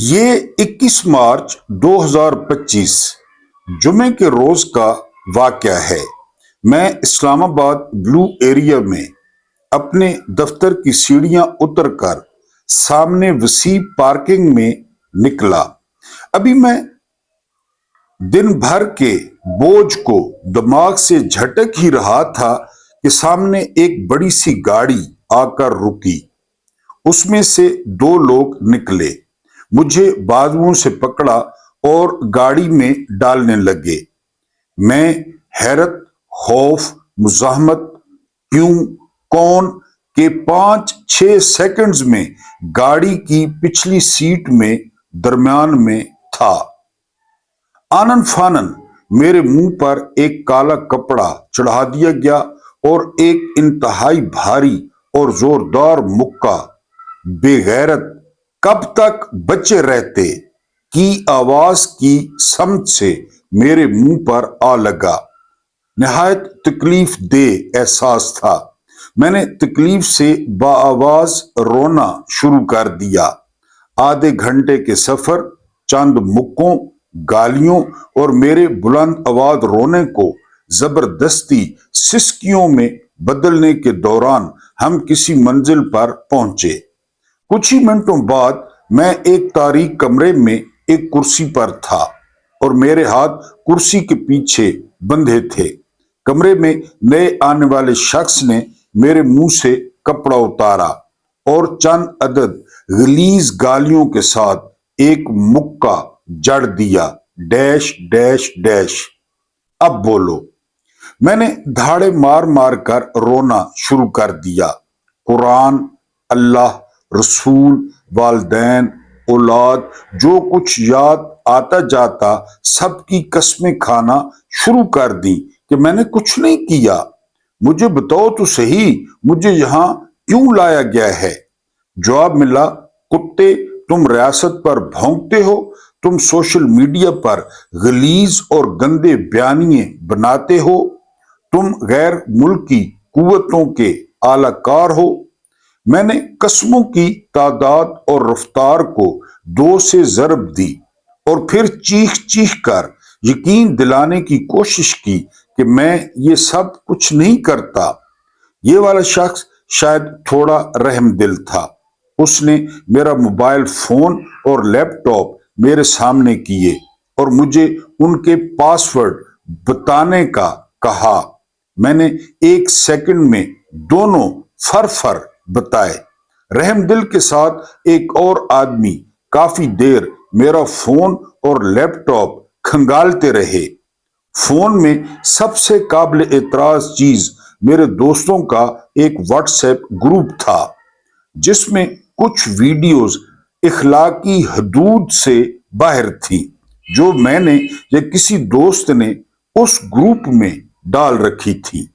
یہ 21 مارچ 2025 جمعے کے روز کا واقعہ ہے۔ میں اسلام آباد بلو ایریا میں اپنے دفتر کی سیڑھیاں اتر کر سامنے وسیع پارکنگ میں نکلا۔ ابھی میں دن بھر کے بوجھ کو دماغ سے جھٹک ہی رہا تھا کہ سامنے ایک بڑی سی گاڑی آ کر رکی۔ اس میں سے دو لوگ نکلے، مجھے بازوؤں سے پکڑا اور گاڑی میں ڈالنے لگے۔ میں حیرت، خوف، مزاحمت، کیوں، کون کے 5-6 سیکنڈز میں گاڑی کی پچھلی سیٹ میں درمیان میں تھا۔ آنن فانن میرے منہ پر ایک کالا کپڑا چڑھا دیا گیا اور ایک انتہائی بھاری اور زوردار مکہ "بے غیرت، کب تک بچے رہتے" کی آواز کی سمت سے میرے منہ پر آ لگا۔ نہایت تکلیف دہ احساس تھا۔ میں نے تکلیف سے بآواز رونا شروع کر دیا۔ آدھے گھنٹے کے سفر، چند مکوں، گالیوں اور میرے بلند آواز رونے کو زبردستی سسکیوں میں بدلنے کے دوران ہم کسی منزل پر پہنچے۔ کچھ ہی منٹوں بعد میں ایک تاریک کمرے میں ایک کرسی پر تھا اور میرے ہاتھ کرسی کے پیچھے بندھے تھے۔ کمرے میں نئے آنے والے شخص نے میرے منہ سے کپڑا اتارا اور چند عدد غلیظ گالیوں کے ساتھ ایک مکہ جڑ دیا: ڈیش ڈیش ڈیش۔ اب بولو۔ میں نے دھاڑے مار مار کر رونا شروع کر دیا۔ قرآن، اللہ، رسول، والدین، اولاد، جو کچھ یاد آتا جاتا سب کی قسمیں کھانا شروع کر دی کہ میں نے کچھ نہیں کیا۔ مجھے بتاؤ تو صحیح، مجھے یہاں کیوں لایا گیا ہے؟ جواب ملا: کتے، تم ریاست پر بھونکتے ہو، تم سوشل میڈیا پر غلیظ اور گندے بیانیے بناتے ہو، تم غیر ملکی قوتوں کے اعلی کار ہو۔ میں نے قسموں کی تعداد اور رفتار کو 2 سے ضرب دی اور پھر چیخ چیخ کر یقین دلانے کی کوشش کی کہ میں یہ سب کچھ نہیں کرتا۔ یہ والا شخص شاید تھوڑا رحم دل تھا۔ اس نے میرا موبائل فون اور لیپ ٹاپ میرے سامنے کیے اور مجھے ان کے پاس ورڈ بتانے کا کہا۔ میں نے 1 سیکنڈ میں دونوں فر بتائے۔ رحم دل کے ساتھ ایک اور آدمی کافی دیر میرا فون اور لیپ ٹاپ کھنگالتے رہے۔ فون میں سب سے قابل اعتراض چیز میرے دوستوں کا ایک واٹس ایپ گروپ تھا، جس میں کچھ ویڈیوز اخلاقی حدود سے باہر تھیں، جو میں نے یا کسی دوست نے اس گروپ میں ڈال رکھی تھی۔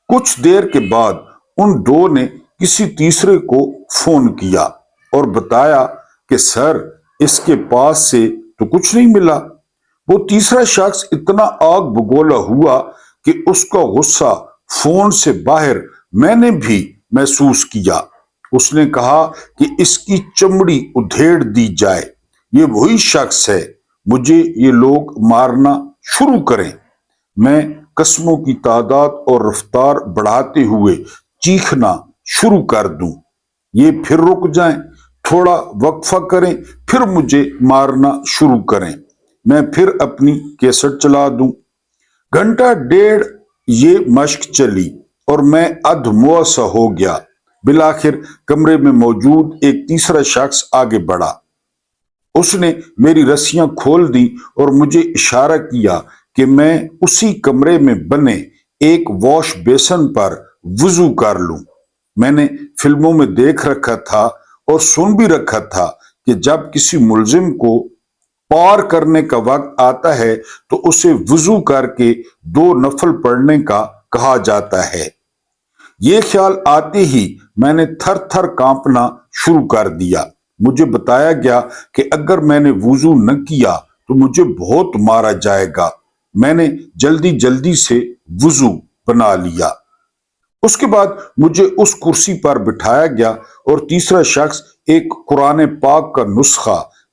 کچھ دیر کے بعد ان 2 نے کسی تیسرے کو فون کیا اور بتایا کہ سر، اس کے پاس سے تو کچھ نہیں ملا۔ وہ تیسرا شخص اتنا آگ بگولا ہوا کہ اس کا غصہ فون سے باہر میں نے بھی محسوس کیا۔ اس نے کہا کہ اس کی چمڑی ادھیڑ دی جائے، یہ وہی شخص ہے، مجھے یہ لوگ مارنا شروع کریں۔ میں قسموں کی تعداد اور رفتار بڑھاتے ہوئے چیخنا شروع کر دوں: یہ پھر رک جائیں، تھوڑا وقفہ کریں، پھر مجھے مارنا شروع کریں، میں پھر اپنی کیسٹ چلا دوں۔ گھنٹہ ڈیڑھ یہ مشق چلی اور میں ادھموسا ہو گیا۔ بالآخر کمرے میں موجود ایک تیسرا شخص آگے بڑھا۔ اس نے میری رسیاں کھول دی اور مجھے اشارہ کیا کہ میں اسی کمرے میں بنے ایک واش بیسن پر وضو کر لوں۔ میں نے فلموں میں دیکھ رکھا تھا اور سن بھی رکھا تھا کہ جب کسی ملزم کو پار کرنے کا وقت آتا ہے تو اسے وضو کر کے 2 نفل پڑھنے کا کہا جاتا ہے۔ یہ خیال آتے ہی میں نے تھر تھر کانپنا شروع کر دیا۔ مجھے بتایا گیا کہ اگر میں نے وضو نہ کیا تو مجھے بہت مارا جائے گا۔ میں نے جلدی سے وضو بنا لیا۔ اس کے بعد مجھے اس کرسی پر بٹھایا گیا اور تیسرا شخص ایک قرآن پاک کا نسخہ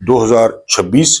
2026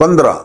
15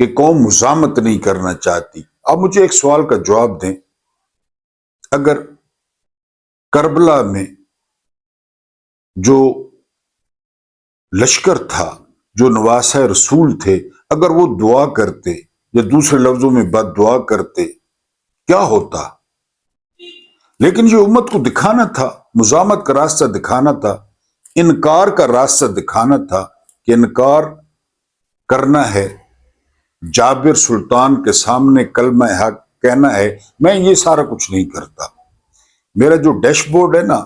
کہ قوم مزاحمت نہیں کرنا چاہتی. آپ مجھے ایک سوال کا جواب دیں. اگر کربلا میں جو لشکر تھا، جو نواسہ رسول تھے، اگر وہ دعا کرتے یا دوسرے لفظوں میں بد دعا کرتے، کیا ہوتا؟ لیکن یہ امت کو دکھانا تھا، مزاحمت کا راستہ دکھانا تھا، انکار کا راستہ دکھانا تھا کہ انکار کرنا ہے، جابر سلطان کے سامنے کلمہ حق کہنا ہے. میں یہ سارا کچھ نہیں کرتا. میرا جو ڈیش بورڈ ہے نا،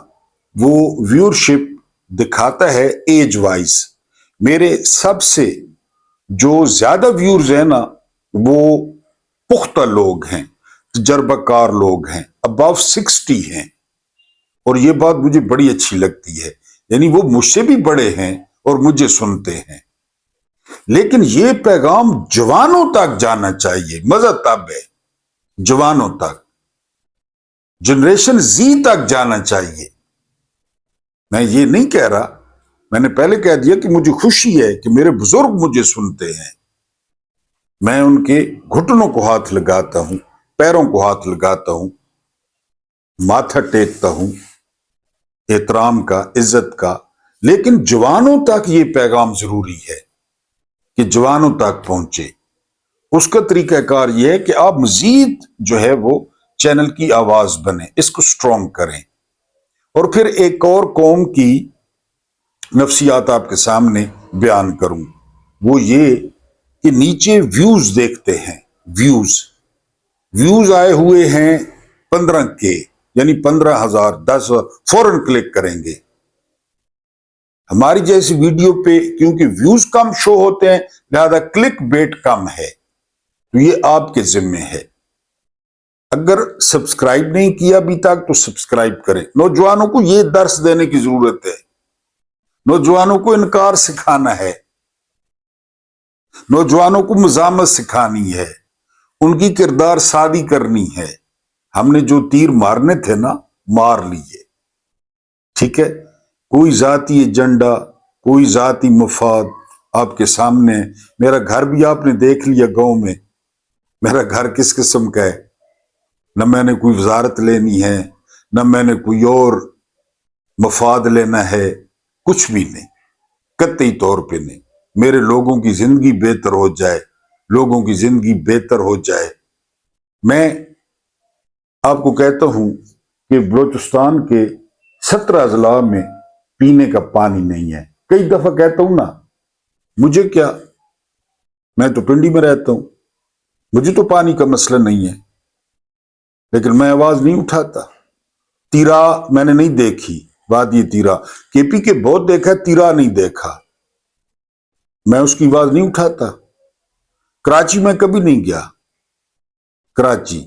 وہ ویورشپ دکھاتا ہے ایج وائز. میرے سب سے جو زیادہ ویورز ہیں نا، وہ پختہ لوگ ہیں، تجربہ کار لوگ ہیں، ابو 60 ہیں. اور یہ بات مجھے بڑی اچھی لگتی ہے، یعنی وہ مجھ سے بھی بڑے ہیں اور مجھے سنتے ہیں. لیکن یہ پیغام جوانوں تک جانا چاہیے. مزہ تب ہے جوانوں تک، جنریشن زی تک جانا چاہیے. میں یہ نہیں کہہ رہا، میں نے پہلے کہہ دیا کہ مجھے خوشی ہے کہ میرے بزرگ مجھے سنتے ہیں. میں ان کے گھٹنوں کو ہاتھ لگاتا ہوں، پیروں کو ہاتھ لگاتا ہوں، ماتھا ٹیکتا ہوں، احترام کا، عزت کا. لیکن جوانوں تک یہ پیغام ضروری ہے کہ جوانوں تک پہنچے. اس کا طریقہ کار یہ ہے کہ آپ مزید جو ہے وہ چینل کی آواز بنیں، اس کو سٹرونگ کریں. اور پھر ایک اور قوم کی نفسیات آپ کے سامنے بیان کروں. وہ یہ کہ نیچے ویوز دیکھتے ہیں. ویوز آئے ہوئے ہیں 15 کے، یعنی 15,000 10,000، فوراً کلک کریں گے. ہماری جیسی ویڈیو پہ کیونکہ ویوز کم شو ہوتے ہیں، لہذا کلک بیٹ کم ہے. تو یہ آپ کے ذمے ہے. اگر سبسکرائب نہیں کیا ابھی تک تو سبسکرائب کریں. نوجوانوں کو یہ درس دینے کی ضرورت ہے. نوجوانوں کو انکار سکھانا ہے، نوجوانوں کو مزاحمت سکھانی ہے، ان کی کردار سادی کرنی ہے. ہم نے جو تیر مارنے تھے نا، مار لیے. ٹھیک ہے؟ کوئی ذاتی ایجنڈا، کوئی ذاتی مفاد آپ کے سامنے. میرا گھر بھی آپ نے دیکھ لیا گاؤں میں. میرا گھر کس قسم کا ہے؟ نہ میں نے کوئی وزارت لینی ہے، نہ میں نے کوئی اور مفاد لینا ہے، کچھ بھی نہیں، قطعی طور پہ نہیں. میرے لوگوں کی زندگی بہتر ہو جائے، لوگوں کی زندگی بہتر ہو جائے. میں آپ کو کہتا ہوں کہ بلوچستان کے 17 اضلاع میں پینے کا پانی نہیں ہے. کئی دفعہ کہتا ہوں نا، مجھے کیا، میں تو پنڈی میں رہتا ہوں، مجھے تو پانی کا مسئلہ نہیں ہے، لیکن میں آواز نہیں اٹھاتا. تیرا میں نے نہیں دیکھی، بات یہ تیرا کے پی کے بہت دیکھا، تیرا نہیں دیکھا. میں اس کی آواز نہیں اٹھاتا. کراچی میں کبھی نہیں گیا، کراچی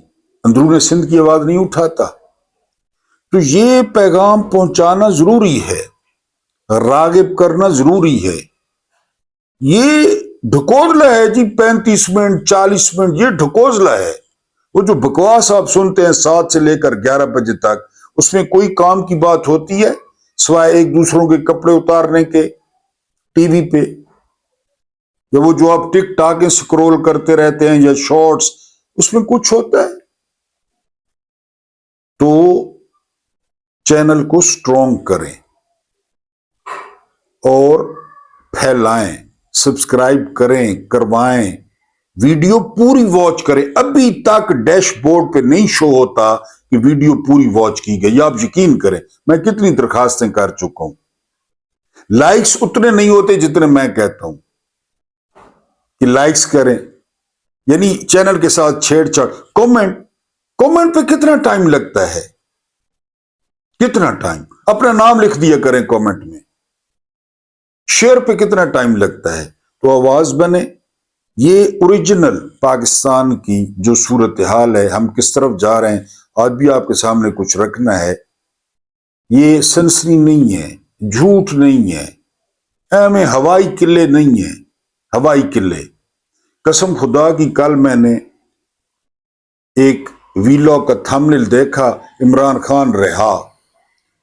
اندرون سندھ کی آواز نہیں اٹھاتا. تو یہ پیغام پہنچانا ضروری ہے، راغب کرنا ضروری ہے. یہ ڈھکوزلا ہے جی، 35 منٹ 40 منٹ، یہ ڈھکوزلا ہے. وہ جو بکواس آپ سنتے ہیں 7 سے لے کر 11 بجے تک، اس میں کوئی کام کی بات ہوتی ہے سوائے ایک دوسروں کے کپڑے اتارنے کے ٹی وی پہ؟ یا وہ جو آپ ٹک ٹاک سکرول کرتے رہتے ہیں یا شارٹس، اس میں کچھ ہوتا ہے؟ تو چینل کو سٹرونگ کریں اور پھیلائیں، سبسکرائب کریں، کروائیں، ویڈیو پوری واچ کریں. ابھی تک ڈیش بورڈ پہ نہیں شو ہوتا کہ ویڈیو پوری واچ کی گئی. آپ یقین کریں، میں کتنی درخواستیں کر چکا ہوں. لائکس اتنے نہیں ہوتے جتنے میں کہتا ہوں کہ لائکس کریں، یعنی چینل کے ساتھ چھیڑ چھاڑ. کومنٹ پہ کتنا ٹائم لگتا ہے؟ کتنا ٹائم؟ اپنا نام لکھ دیا کریں کومنٹ میں. شیئر پہ کتنا ٹائم لگتا ہے؟ تو آواز بنے. یہ اوریجنل پاکستان کی جو صورتحال ہے، ہم کس طرف جا رہے ہیں، آج بھی آپ کے سامنے کچھ رکھنا ہے. یہ سنسنی نہیں ہے، جھوٹ نہیں ہے، ہمیں ہوائی قلعے نہیں ہیں. ہوائی قلعے قسم خدا کی، کل میں نے ایک ویلاگ کا تھمبنیل دیکھا، عمران خان رہا،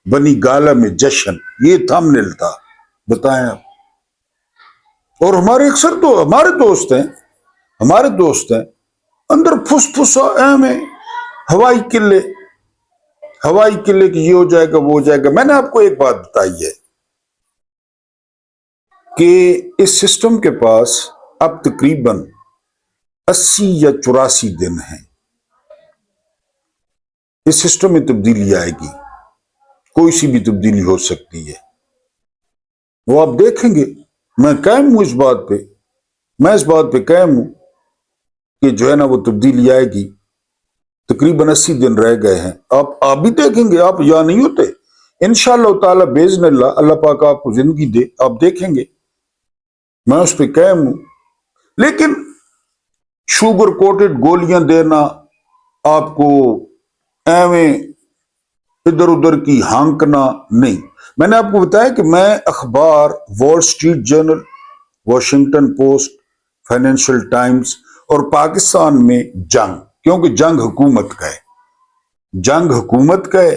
بنی گالہ میں جشن، یہ تھمبنیل تھا. بتائیں آپ. اور ہمارے اکثر تو ہمارے دوست ہیں، ہمارے دوست ہیں اندر پھس پھسا اہم ہے، ہوائی قلعے کی یہ ہو جائے گا وہ ہو جائے گا۔ میں نے آپ کو ایک بات بتائی ہے کہ اس سسٹم کے پاس اب تقریباً 80 یا 84 دن ہیں، اس سسٹم میں تبدیلی آئے گی، کوئی سی بھی تبدیلی ہو سکتی ہے، وہ آپ دیکھیں گے۔ میں قائم ہوں اس بات پہ، میں اس بات پہ قائم ہوں کہ جو ہے نا وہ تبدیلی آئے گی۔ تقریباً 80 دن رہ گئے ہیں، آپ بھی دیکھیں گے، آپ یہاں نہیں ہوتے انشاءاللہ تعالی باذن اللہ پاک آپ کو زندگی دے، آپ دیکھیں گے، میں اس پہ قائم ہوں۔ لیکن شوگر کوٹڈ گولیاں دینا آپ کو، ایویں ادھر ادھر کی ہانکنا نہیں۔ میں نے آپ کو بتایا کہ میں اخبار Wall Street Journal, Washington Post, Financial Times اور پاکستان میں جنگ، کیونکہ جنگ حکومت کا ہے، جنگ حکومت کا ہے،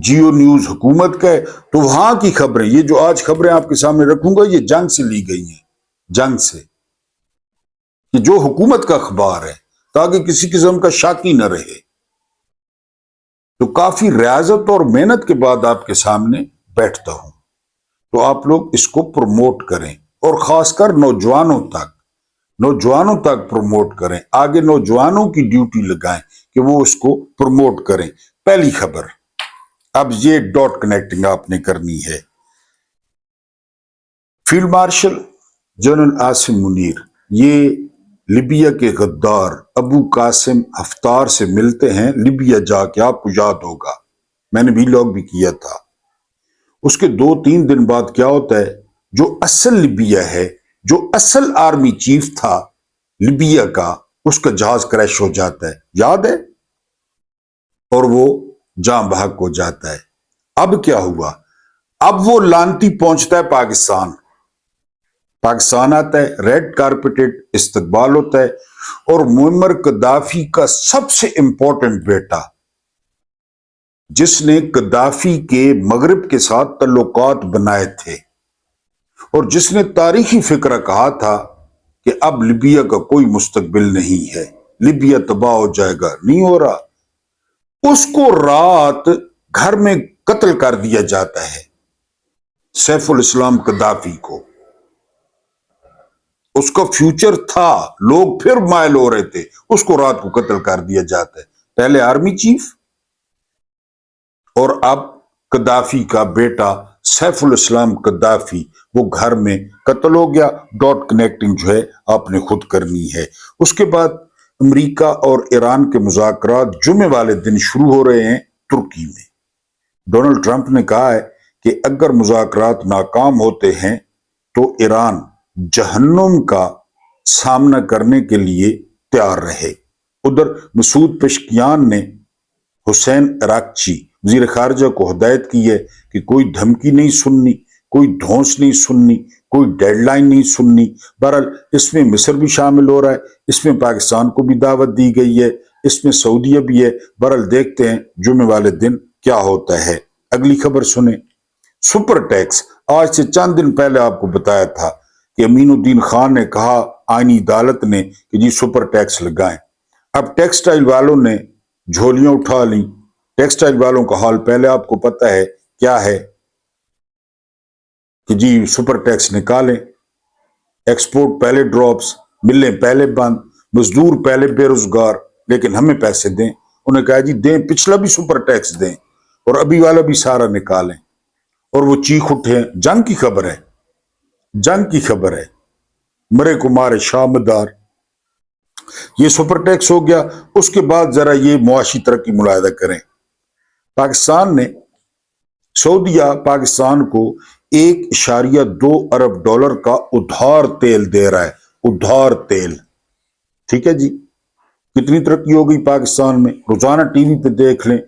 جیو نیوز حکومت کا ہے، تو وہاں کی خبریں، یہ جو آج خبریں آپ کے سامنے رکھوں گا، یہ جنگ سے لی گئی ہیں، جنگ سے، کہ جو حکومت کا اخبار ہے، تاکہ کسی قسم کا شک ہی نہ رہے۔ تو کافی ریاضت اور محنت کے بعد آپ کے سامنے بیٹھتا ہوں، تو آپ لوگ اس کو پروموٹ کریں، اور خاص کر نوجوانوں تک پروموٹ کریں، آگے نوجوانوں کی ڈیوٹی لگائیں کہ وہ اس کو پروموٹ کریں۔ پہلی خبر، اب یہ ڈاٹ کنیکٹنگ آپ نے کرنی ہے۔ Field marshal general Asim Munir, یہ لیبیا کے غدار ابو قاسم حفتار سے ملتے ہیں لیبیا جا کے، آپ کو یاد ہوگا، میں نے بھی لاگ بھی کیا تھا۔ اس کے 2-3 دن بعد کیا ہوتا ہے، جو اصل لیبیا ہے، جو اصل آرمی چیف تھا لیبیا کا، اس کا جہاز کریش ہو جاتا ہے، یاد ہے، اور وہ جاں بحق ہو جاتا ہے۔ اب کیا ہوا، اب وہ لانتی پہنچتا ہے پاکستان آتا ہے، ریڈ کارپیٹڈ استقبال ہوتا ہے، اور معمر قذافی کا سب سے امپورٹنٹ بیٹا، جس نے قذافی کے مغرب کے ساتھ تعلقات بنائے تھے، اور جس نے تاریخی فکرہ کہا تھا کہ اب لیبیا کا کوئی مستقبل نہیں ہے، لیبیا تباہ ہو جائے گا، نہیں ہو رہا، اس کو رات گھر میں قتل کر دیا جاتا ہے، سیف الاسلام قذافی کو۔ اس کا فیوچر تھا، لوگ پھر مائل ہو رہے تھے، اس کو رات کو قتل کر دیا جاتا ہے، پہلے آرمی چیف، اور اب قذافی کا بیٹا سیف الاسلام قذافی، وہ گھر میں قتل ہو گیا۔ ڈاٹ کنیکٹنگ جو ہے آپ نے خود کرنی ہے۔ اس کے بعد امریکہ اور ایران کے مذاکرات جمعے والے دن شروع ہو رہے ہیں ترکی میں۔ ڈونلڈ ٹرمپ نے کہا ہے کہ اگر مذاکرات ناکام ہوتے ہیں تو ایران جہنم کا سامنا کرنے کے لیے تیار رہے۔ ادھر مسعود پشکیان نے حسین عراقچی وزیر خارجہ کو ہدایت کی ہے کہ کوئی دھمکی نہیں سننی، کوئی دھونس نہیں سننی، کوئی ڈیڈ لائن نہیں سننی۔ بہرحال اس میں مصر بھی شامل ہو رہا ہے، اس میں پاکستان کو بھی دعوت دی گئی ہے، اس میں سعودیہ بھی ہے۔ بہرحال دیکھتے ہیں جمعے والے دن کیا ہوتا ہے۔ اگلی خبر سنیں، سپر ٹیکس۔ آج سے چند دن پہلے آپ کو بتایا تھا کہ امین الدین خان نے کہا آئینی عدالت نے کہ جی سپر ٹیکس لگائیں۔ اب ٹیکسٹائل والوں نے جھولیاں اٹھا لیں۔ ٹیکسٹائل والوں کا حال پہلے آپ کو پتہ ہے کیا ہے، کہ جی سپر ٹیکس نکالیں، ایکسپورٹ پہلے ڈراپس، ملیں پہلے بند، مزدور پہلے بے روزگار، لیکن ہمیں پیسے دیں۔ انہیں کہا جی دیں، پچھلا بھی سپر ٹیکس دیں اور ابھی والا بھی سارا نکالیں، اور وہ چیخ اٹھے ہیں۔ جنگ کی خبر ہے، جنگ کی خبر ہے، مرے کو مارے شاہ مدار۔ یہ سپر ٹیکس ہو گیا۔ اس کے بعد ذرا یہ معاشی ترقی ملاحظہ کریں۔ پاکستان نے، سعودیہ پاکستان کو 1.2 ارب ڈالر کا ادھار تیل دے رہا ہے، ادھار تیل، ٹھیک ہے جی۔ کتنی ترقی ہو گئی پاکستان میں، روزانہ ٹی وی پہ دیکھ لیں،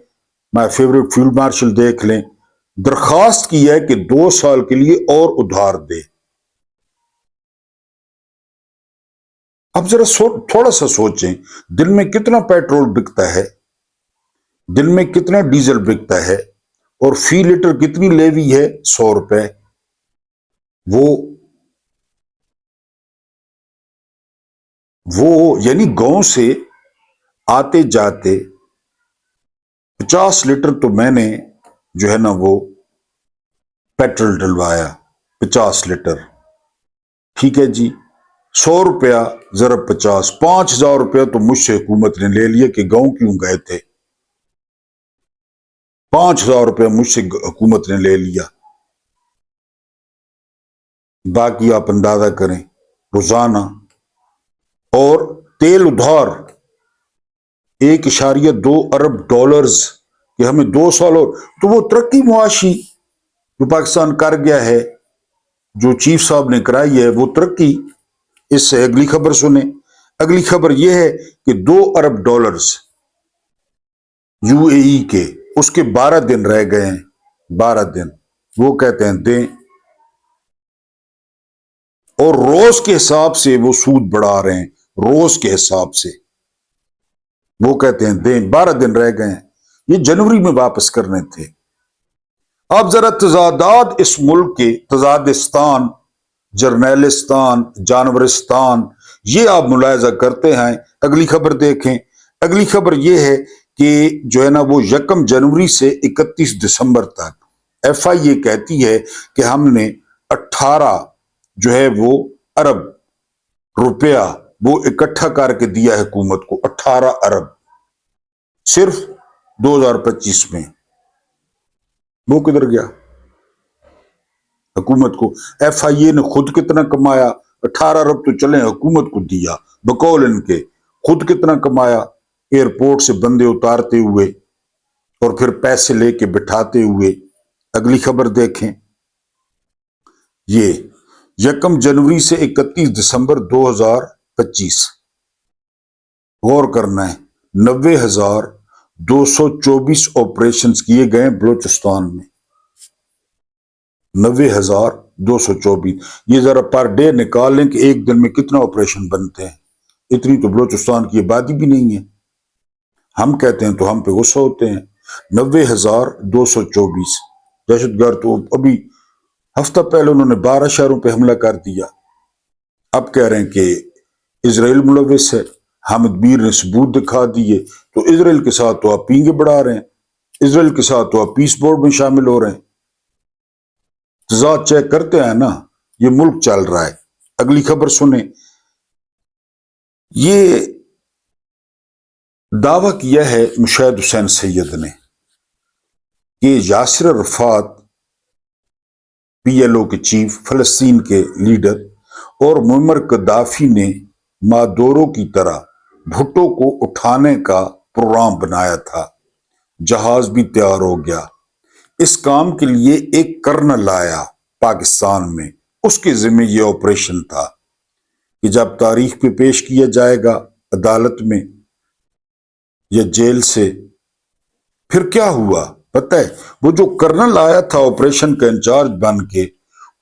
مائی فیوریٹ فیلڈ مارشل دیکھ لیں، درخواست کی ہے کہ 2 سال کے لیے اور ادھار دے۔ اب ذرا تھوڑا سا سوچیں، دن میں کتنا پیٹرول بکتا ہے، دن میں کتنا ڈیزل بکتا ہے، اور فی لیٹر کتنی لیوی ہے، 100 روپے۔ وہ وہ یعنی گاؤں سے آتے جاتے 50 لیٹر تو میں نے جو ہے نا وہ پیٹرول ڈلوایا، 50 لیٹر، ٹھیک ہے جی، 100 روپیہ ضرب 50، 5,000 روپیہ تو مجھ سے حکومت نے لے لیا کہ گاؤں کیوں گئے تھے، 5,000 روپیہ مجھ سے حکومت نے لے لیا۔ باقی آپ اندازہ کریں روزانہ، اور تیل ادھار 1.2 ارب ڈالرز کہ ہمیں 2 سال اور، تو وہ ترقی معاشی جو پاکستان کر گیا ہے، جو چیف صاحب نے کرائی ہے وہ ترقی۔ اس سے اگلی خبر سنیں، اگلی خبر یہ ہے کہ 2 ارب ڈالرز UAE کے، اس کے 12 دن رہ گئے ہیں، 12 دن، وہ کہتے ہیں دیں، اور روز کے حساب سے وہ سود بڑھا رہے ہیں، روز کے حساب سے وہ کہتے ہیں دیں، 12 دن رہ گئے ہیں، یہ جنوری میں واپس کرنے تھے۔ اب ذرا تضادات اس ملک کے، تضادستان، جرنیلستان، جانورستان، یہ آپ ملاحظہ کرتے ہیں۔ اگلی خبر دیکھیں، اگلی خبر یہ ہے کہ جو ہے نا وہ 1 جنوری سے 31 دسمبر تک FI کہتی ہے کہ ہم نے 18 جو ہے وہ ارب روپیہ وہ اکٹھا کر کے دیا حکومت کو، 18 ارب صرف 2025 میں۔ وہ کدھر گیا حکومت کو؟ FI نے خود کتنا کمایا؟ 18 ارب تو چلیں حکومت کو دیا بقول ان کے، خود کتنا کمایا ایئرپورٹ سے بندے اتارتے ہوئے اور پھر پیسے لے کے بٹھاتے ہوئے۔ اگلی خبر دیکھیں، یہ 1 جنوری سے 31 دسمبر 2025، غور کرنا ہے، 90,224 آپریشنز کیے گئے بلوچستان میں، 90,224۔ یہ ذرا پر ڈے نکال لیں کہ ایک دن میں کتنا آپریشن بنتے ہیں، اتنی تو بلوچستان کی آبادی بھی نہیں ہے، ہم کہتے ہیں تو ہم پہ غصہ ہوتے ہیں۔ 90,224 دہشت گرد، تو ابھی ہفتہ پہلے انہوں نے 12 شہروں پہ حملہ کر دیا، اب کہہ رہے ہیں کہ اسرائیل ملوث ہے، حامد میر نے ثبوت دکھا دیے، تو اسرائیل کے ساتھ تو آپ پینگے بڑھا رہے ہیں، اسرائیل کے ساتھ تو آپ پیس بورڈ میں شامل ہو رہے ہیں۔ تضاد چیک کرتے ہیں نا، یہ ملک چل رہا ہے۔ اگلی خبر سنیں، یہ دعویٰ کیا ہے مشاہد حسین سید نے کہ یاسر عرفات PLO کے چیف، فلسطین کے لیڈر، اور معمر قذافی نے مادورو کی طرح بھٹو کو اٹھانے کا پروگرام بنایا تھا، جہاز بھی تیار ہو گیا، اس کام کے لیے ایک کرنل آیا پاکستان میں، اس کے ذمہ یہ آپریشن تھا کہ جب تاریخ پہ پیش کیا جائے گا عدالت میں یا جیل سے، پھر کیا ہوا پتہ ہے؟ وہ جو کرنل آیا تھا آپریشن کا انچارج بن کے،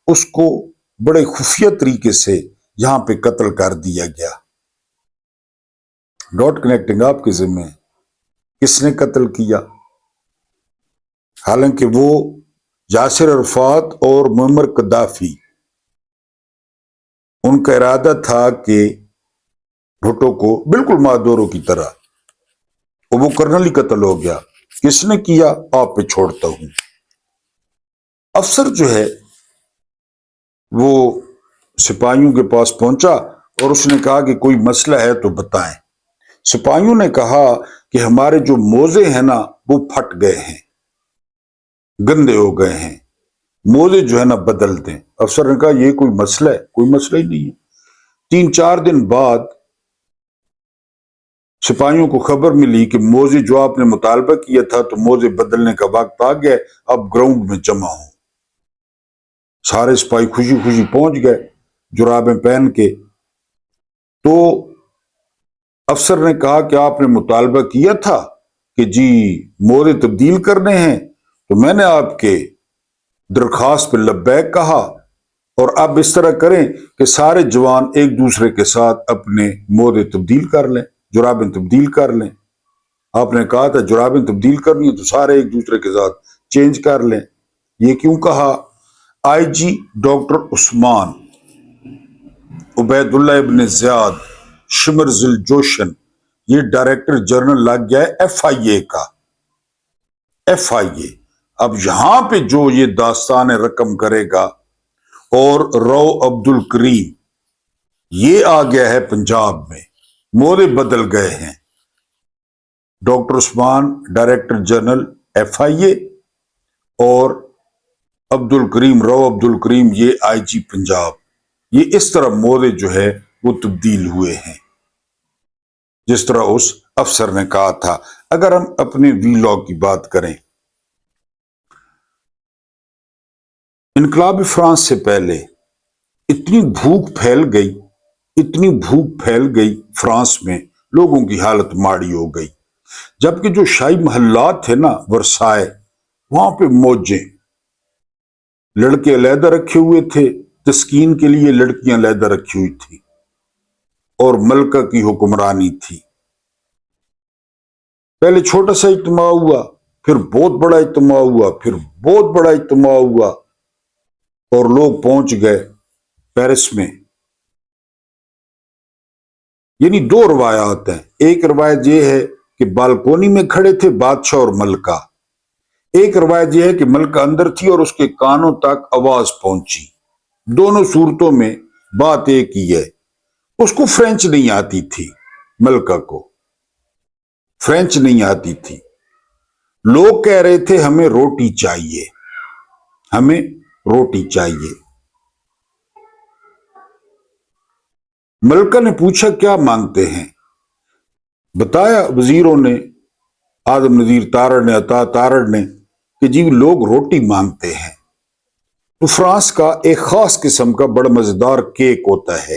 اس کو بڑے خفیہ طریقے سے یہاں پہ قتل کر دیا گیا۔ ڈاٹ کنیکٹنگ آپ کے ذمہ ہے، کس نے قتل کیا؟ حالانکہ وہ یاسر عرفات اور معمر قذافی، ان کا ارادہ تھا کہ بھٹو کو بالکل مادورو کی طرح، اور وہ کرنل ہی قتل ہو گیا۔ کس نے کیا آپ پہ چھوڑتا ہوں۔ افسر جو ہے وہ سپاہیوں کے پاس پہنچا اور اس نے کہا کہ کوئی مسئلہ ہے تو بتائیں۔ سپاہیوں نے کہا کہ ہمارے جو موزے ہیں نا وہ پھٹ گئے ہیں، گندے ہو گئے ہیں، موزے جو ہے نا بدل دیں۔ افسر نے کہا یہ کوئی مسئلہ ہے؟ کوئی مسئلہ ہی نہیں ہے۔ 3-4 دن بعد سپاہیوں کو خبر ملی کہ موزے جو آپ نے مطالبہ کیا تھا تو موزے بدلنے کا وقت آ گیا، اب گراؤنڈ میں جمع ہوں۔ سارے سپاہی خوشی خوشی پہنچ گئے جرابیں پہن کے۔ تو افسر نے کہا کہ آپ نے مطالبہ کیا تھا کہ جی موزے تبدیل کرنے ہیں، تو میں نے آپ کے درخواست پہ لبیک کہا، اور اب اس طرح کریں کہ سارے جوان ایک دوسرے کے ساتھ اپنے موزے تبدیل کر لیں، جرابیں تبدیل کر لیں۔ آپ نے کہا تھا جرابیں تبدیل کرنی ہے تو سارے ایک دوسرے کے ساتھ چینج کر لیں۔ یہ کیوں کہا؟ IG ڈاکٹر عثمان عبید اللہ ابن زیاد شمرزل جوشن، یہ ڈائریکٹر جنرل لگ گیا ہے ایف آئی اے کا۔ ایف آئی اے اب یہاں پہ جو یہ داستان رقم کرے گا، اور رو عبد الکریم یہ آ گیا ہے پنجاب میں، مودے بدل گئے ہیں۔ ڈاکٹر عثمان ڈائریکٹر جنرل ایف آئی اے، اور عبد الکریم، رو عبد الکریم یہ آئی جی پنجاب۔ یہ اس طرح مودے جو ہے وہ تبدیل ہوئے ہیں، جس طرح اس افسر نے کہا تھا۔ اگر ہم اپنے وی لاگ کی بات کریں، انقلاب فرانس سے پہلے اتنی بھوک پھیل گئی فرانس میں، لوگوں کی حالت ماڑی ہو گئی۔ جبکہ جو شاہی محلات تھے نا ورسائے، وہاں پہ موجیں، لڑکے علیحدہ رکھے ہوئے تھے، تسکین کے لیے لڑکیاں علیحدہ رکھی ہوئی تھی، اور ملکہ کی حکمرانی تھی۔ پہلے چھوٹا سا اجتماع ہوا، پھر بہت بڑا اجتماع ہوا، پھر بہت بڑا اجتماع ہوا، اور لوگ پہنچ گئے پیرس میں۔ یعنی دو روایات ہیں، ایک روایت یہ ہے کہ بالکونی میں کھڑے تھے بادشاہ اور ملکہ، ایک روایت یہ ہے کہ ملکہ اندر تھی اور اس کے کانوں تک آواز پہنچی۔ دونوں صورتوں میں بات ایک ہی ہے۔ اس کو فرینچ نہیں آتی تھی، ملکہ کو فرینچ نہیں آتی تھی۔ لوگ کہہ رہے تھے ہمیں روٹی چاہیے، ہمیں روٹی چاہیے۔ ملکہ نے پوچھا کیا مانگتے ہیں؟ بتایا وزیروں نے، آدم نذیر تارڑ نے، عطا تارڑ نے، کہ جی لوگ روٹی مانگتے ہیں۔ تو فرانس کا ایک خاص قسم کا بڑا مزیدار کیک ہوتا ہے،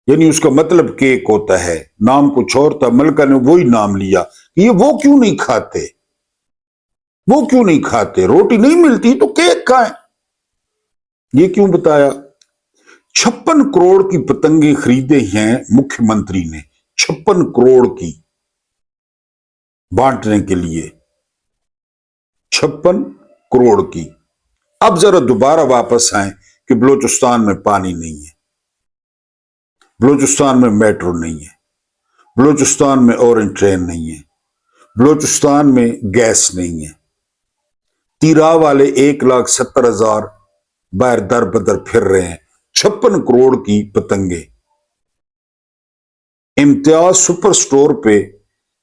یعنی اس کا مطلب کیک ہوتا ہے، نام کچھ اور تھا، ملکہ نے وہی نام لیا کہ یہ وہ کیوں نہیں کھاتے، وہ کیوں نہیں کھاتے، روٹی نہیں ملتی تو کیک کھائیں۔ یہ کیوں بتایا؟ 56 کروڑ کی پتنگیں خریدے ہیں مکھیہ منتری نے، 56 کروڑ کی بانٹنے کے لیے، 56 کروڑ کی۔ اب ذرا دوبارہ واپس آئیں کہ بلوچستان میں پانی نہیں ہے، بلوچستان میں میٹرو نہیں ہے، بلوچستان میں اورنج ٹرین نہیں ہے، بلوچستان میں گیس نہیں ہے۔ تیرا والے 1,70,000 باہر در بدر پھر رہے ہیں، 56 کروڑ کی پتنگیں۔ امتیاز سپر سٹور پہ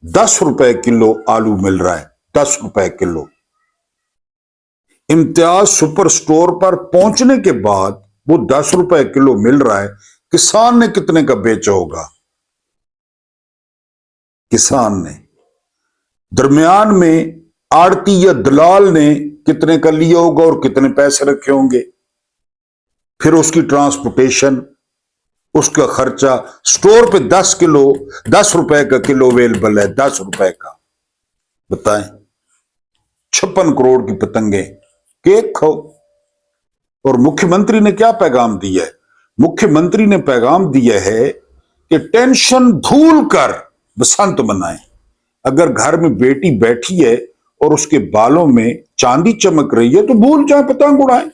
10 روپے کلو آلو مل رہا ہے، 10 روپے کلو۔ امتیاز سپر سٹور پر پہنچنے کے بعد وہ 10 روپے کلو مل رہا ہے، کسان نے کتنے کا بیچا ہوگا؟ کسان نے۔ درمیان میں آڑتی یا دلال نے کتنے کا لیا ہوگا اور کتنے پیسے رکھے ہوں گے؟ پھر اس کی ٹرانسپورٹیشن، اس کا خرچہ۔ سٹور پہ 10 روپے کا کلو اویلیبل ہے، 10 روپے کا، بتائیں 56 کروڑ کی پتنگیں، کیک کھاؤ۔ اور مکھیہ منتری نے کیا پیغام دیا ہے؟ مکھیہ منتری نے پیغام دیا ہے کہ ٹینشن بھول کر بسنت منائیں۔ اگر گھر میں بیٹی بیٹھی ہے اور اس کے بالوں میں چاندی چمک رہی ہے تو بھول جائیں، پتنگ اڑائیں۔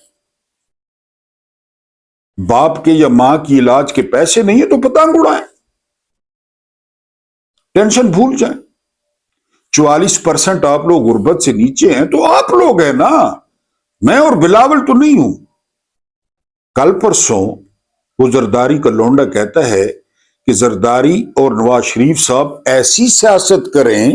باپ کے یا ماں کی علاج کے پیسے نہیں ہے تو پتنگ اڑائیں، ٹینشن بھول جائیں۔ 44% آپ لوگ غربت سے نیچے ہیں تو آپ لوگ ہیں نا، میں اور بلاول تو نہیں ہوں۔ کل پرسوں وہ زرداری کا لونڈا کہتا ہے کہ زرداری اور نواز شریف صاحب ایسی سیاست کریں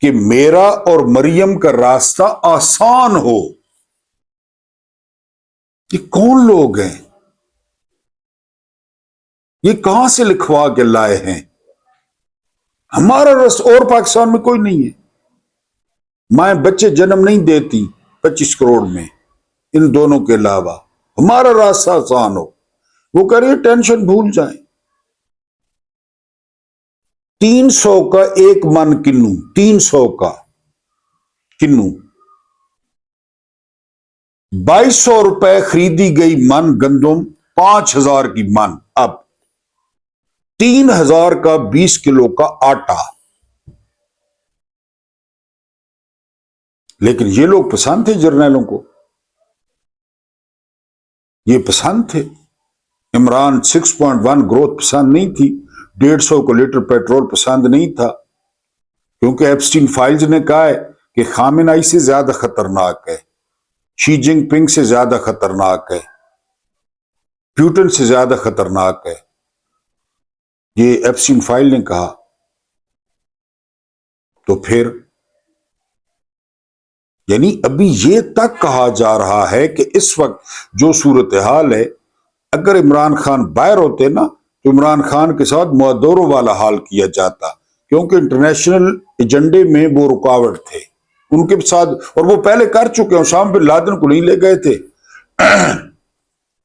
کہ میرا اور مریم کا راستہ آسان ہو۔ یہ کون لوگ ہیں؟ یہ کہاں سے لکھوا کے لائے ہیں؟ ہمارا راستہ اور پاکستان میں کوئی نہیں ہے۔ مائیں بچے جنم نہیں دیتی 25 کروڑ میں، ان دونوں کے علاوہ۔ ہمارا راستہ آسان ہو، وہ کہہ رہے ہیں ٹینشن بھول جائیں۔ 300 کا ایک من کنو، 300 کا کنو، 2200 روپے خریدی گئی من گندم، 5000 کی من، اب 3000 کا 20 کلو کا آٹا۔ لیکن یہ لوگ پسند تھے جرنیلوں کو، یہ پسند تھے عمران 6.1 گروتھ پسند نہیں تھی، 150 کو لیٹر پیٹرول پسند نہیں تھا، کیونکہ ایپسٹین فائلز نے کہا ہے کہ خامنہ ای سے زیادہ خطرناک ہے، شی جنگ پنگ سے زیادہ خطرناک ہے، پیوٹن سے زیادہ خطرناک ہے، یہ ایپسٹین فائل نے کہا۔ تو پھر یعنی ابھی یہ تک کہا جا رہا ہے کہ اس وقت جو صورتحال ہے، اگر عمران خان باہر ہوتے نا تو عمران خان کے ساتھ معدورو والا حال کیا جاتا، کیونکہ انٹرنیشنل ایجنڈے میں وہ رکاوٹ تھے ان کے ساتھ، اور وہ پہلے کر چکے ہیں، اسامہ بن لادن کو نہیں لے گئے تھے،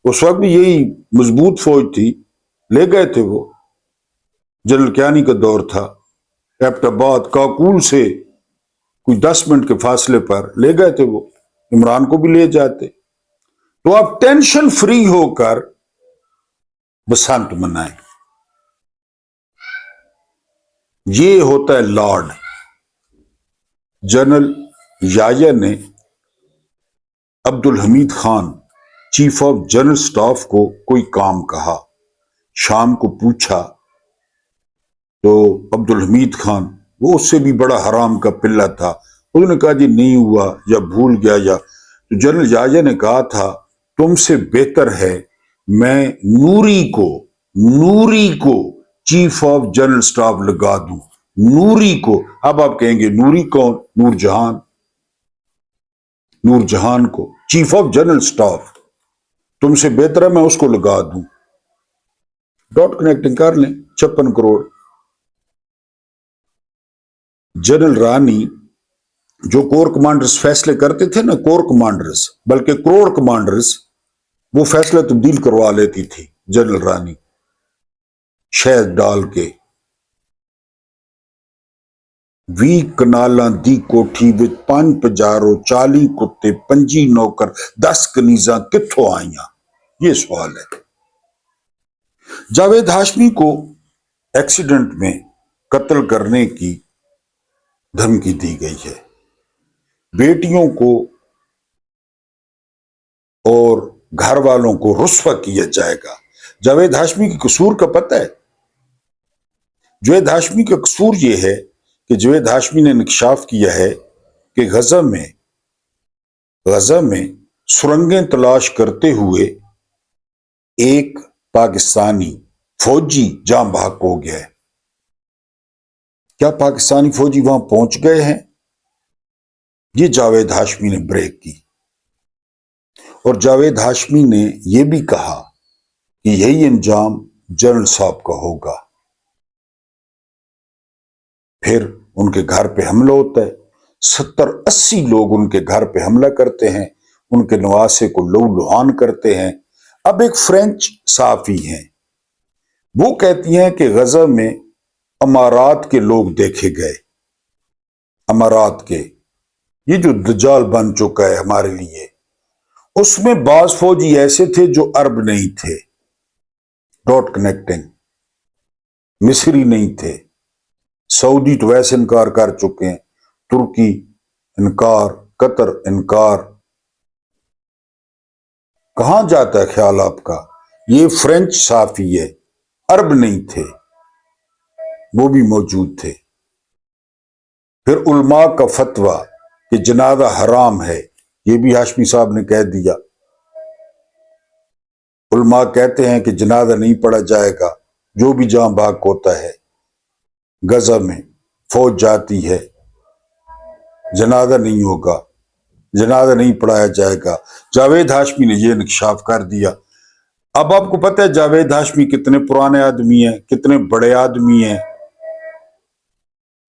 اس وقت بھی یہی مضبوط فوج تھی، لے گئے تھے وہ، جنرل کیانی کا دور تھا، ایبٹ آباد کاکول سے کوئی 10 منٹ کے فاصلے پر لے گئے تھے وہ، عمران کو بھی لے جاتے۔ تو آپ ٹینشن فری ہو کر بسنت منائیں۔ یہ ہوتا ہے لارڈ۔ جنرل یایا نے Abdul Hamid Khan chief of general staff کو کوئی کام کہا، شام کو پوچھا تو عبد الحمید خان، وہ اس سے بھی بڑا حرام کا پلہ تھا، انہوں نے کہا جی نہیں ہوا یا بھول گیا، یا تو جنرل یایا نے کہا تھا تم سے بہتر ہے میں نوری کو چیف آف جنرل سٹاف لگا دوں، نوری کو۔ اب آپ کہیں گے نوری کون؟ نور جہان کو چیف آف جنرل سٹاف، تم سے بہتر ہے میں اس کو لگا دوں۔ ڈاٹ کنیکٹنگ کر لیں، 56 کروڑ۔ جنرل رانی جو کور کمانڈرز فیصلے کرتے تھے نا، کور کمانڈرز بلکہ کروڑ کمانڈرز، وہ فیصلہ تبدیل کروا لیتی تھی جنرل رانی، شہد ڈال کے۔ 20 کنالاں دی کوٹھی وچ 5 پجارو 40 کتے 25 نوکر 10 کنیزاں کتھوں آئیاں؟ یہ سوال ہے۔ جاوید ہاشمی کو ایکسیڈنٹ میں قتل کرنے کی دھمکی دی گئی ہے، بیٹیوں کو اور گھر والوں کو رسوا کیا جائے گا۔ جاوید ہاشمی کے قصور کا پتہ ہے؟ جاوید ہاشمی کا قصور یہ ہے کہ جاوید ہاشمی نے انکشاف کیا ہے کہ غزہ میں سرنگیں تلاش کرتے ہوئے ایک پاکستانی فوجی جاں بحق ہو گیا ہے۔ کیا پاکستانی فوجی وہاں پہنچ گئے ہیں؟ یہ جاوید ہاشمی نے بریک کی، اور جاوید ہاشمی نے یہ بھی کہا کہ یہی انجام جنرل صاحب کا ہوگا۔ پھر ان کے گھر پہ حملہ ہوتا ہے، 70-80 لوگ ان کے گھر پہ حملہ کرتے ہیں، ان کے نواسے کو لہو لہان کرتے ہیں۔ اب ایک فرینچ صحافی ہیں، وہ کہتی ہیں کہ غزہ میں امارات کے لوگ دیکھے گئے، امارات کے، یہ جو دجال بن چکا ہے ہمارے لیے، اس میں بعض فوجی ایسے تھے جو عرب نہیں تھے، ڈاٹ کنیکٹنگ، مصری نہیں تھے، سعودی تو ویسے انکار کر چکے ہیں، ترکی انکار، قطر انکار، کہاں جاتا ہے خیال آپ کا؟ یہ فرینچ صحافی ہے، عرب نہیں تھے، وہ بھی موجود تھے۔ پھر علماء کا فتویٰ کہ جنازہ حرام ہے، یہ بھی ہاشمی صاحب نے کہہ دیا۔ علماء کہتے ہیں کہ جنازہ نہیں پڑھا جائے گا، جو بھی جاں بحق ہوتا ہے غزہ میں، فوج جاتی ہے، جنازہ نہیں ہوگا، جنازہ نہیں پڑھایا جائے گا۔ جاوید ہاشمی نے یہ انکشاف کر دیا۔ اب آپ کو پتہ ہے جاوید ہاشمی کتنے پرانے آدمی ہیں، کتنے بڑے آدمی ہیں،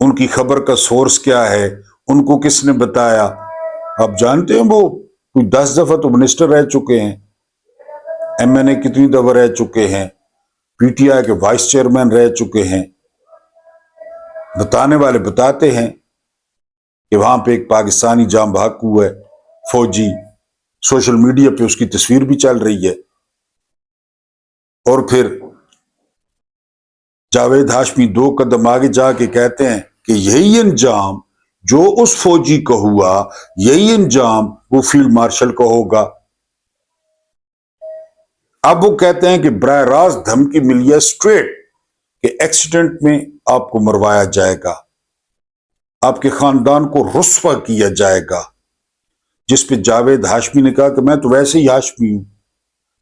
ان کی خبر کا سورس کیا ہے، ان کو کس نے بتایا؟ آپ جانتے ہیں وہ کوئی 10 دفعہ تو منسٹر رہ چکے ہیں، ایم این اے کتنی دفعہ رہ چکے ہیں، پی ٹی آئی کے وائس چیئرمین رہ چکے ہیں۔ بتانے والے بتاتے ہیں کہ وہاں پہ ایک پاکستانی جاں بحق ہوا ہے، فوجی، سوشل میڈیا پہ اس کی تصویر بھی چل رہی ہے۔ اور پھر جاوید ہاشمی 2 قدم آگے جا کے کہتے ہیں کہ یہی انجام جو اس فوجی کو ہوا، یہی انجام وہ فیلڈ مارشل کو ہوگا۔ اب وہ کہتے ہیں کہ براہ راست دھمکی ملی ہے اسٹریٹ کہ ایکسیڈنٹ میں آپ کو مروایا جائے گا، آپ کے خاندان کو رسوا کیا جائے گا، جس پہ جاوید ہاشمی نے کہا کہ میں تو ویسے ہی ہاشمی ہوں،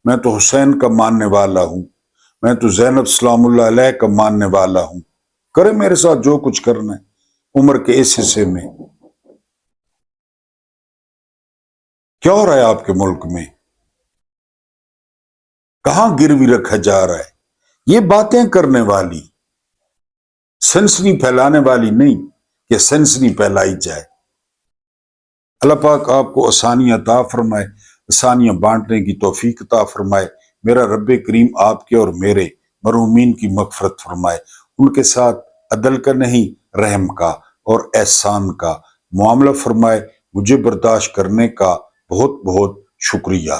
میں تو حسین کا ماننے والا ہوں، میں تو زینب سلام اللہ علیہ کا ماننے والا ہوں، کرے میرے ساتھ جو کچھ کرنا ہے عمر کے اس حصے میں۔ کیا ہو رہا ہے آپ کے ملک میں؟ کہاں گروی رکھا جا رہا ہے؟ یہ باتیں کرنے والی، سنسنی پھیلانے والی نہیں کہ سنسنی پھیلائی جائے۔ اللہ پاک آپ کو آسانی عطا فرمائے، آسانیاں بانٹنے کی توفیق عطا فرمائے۔ میرا رب کریم آپ کے اور میرے مرحومین کی مغفرت فرمائے، ان کے ساتھ عدل کا نہیں رحم کا اور احسان کا معاملہ فرمائے۔ مجھے برداشت کرنے کا بہت بہت شکریہ۔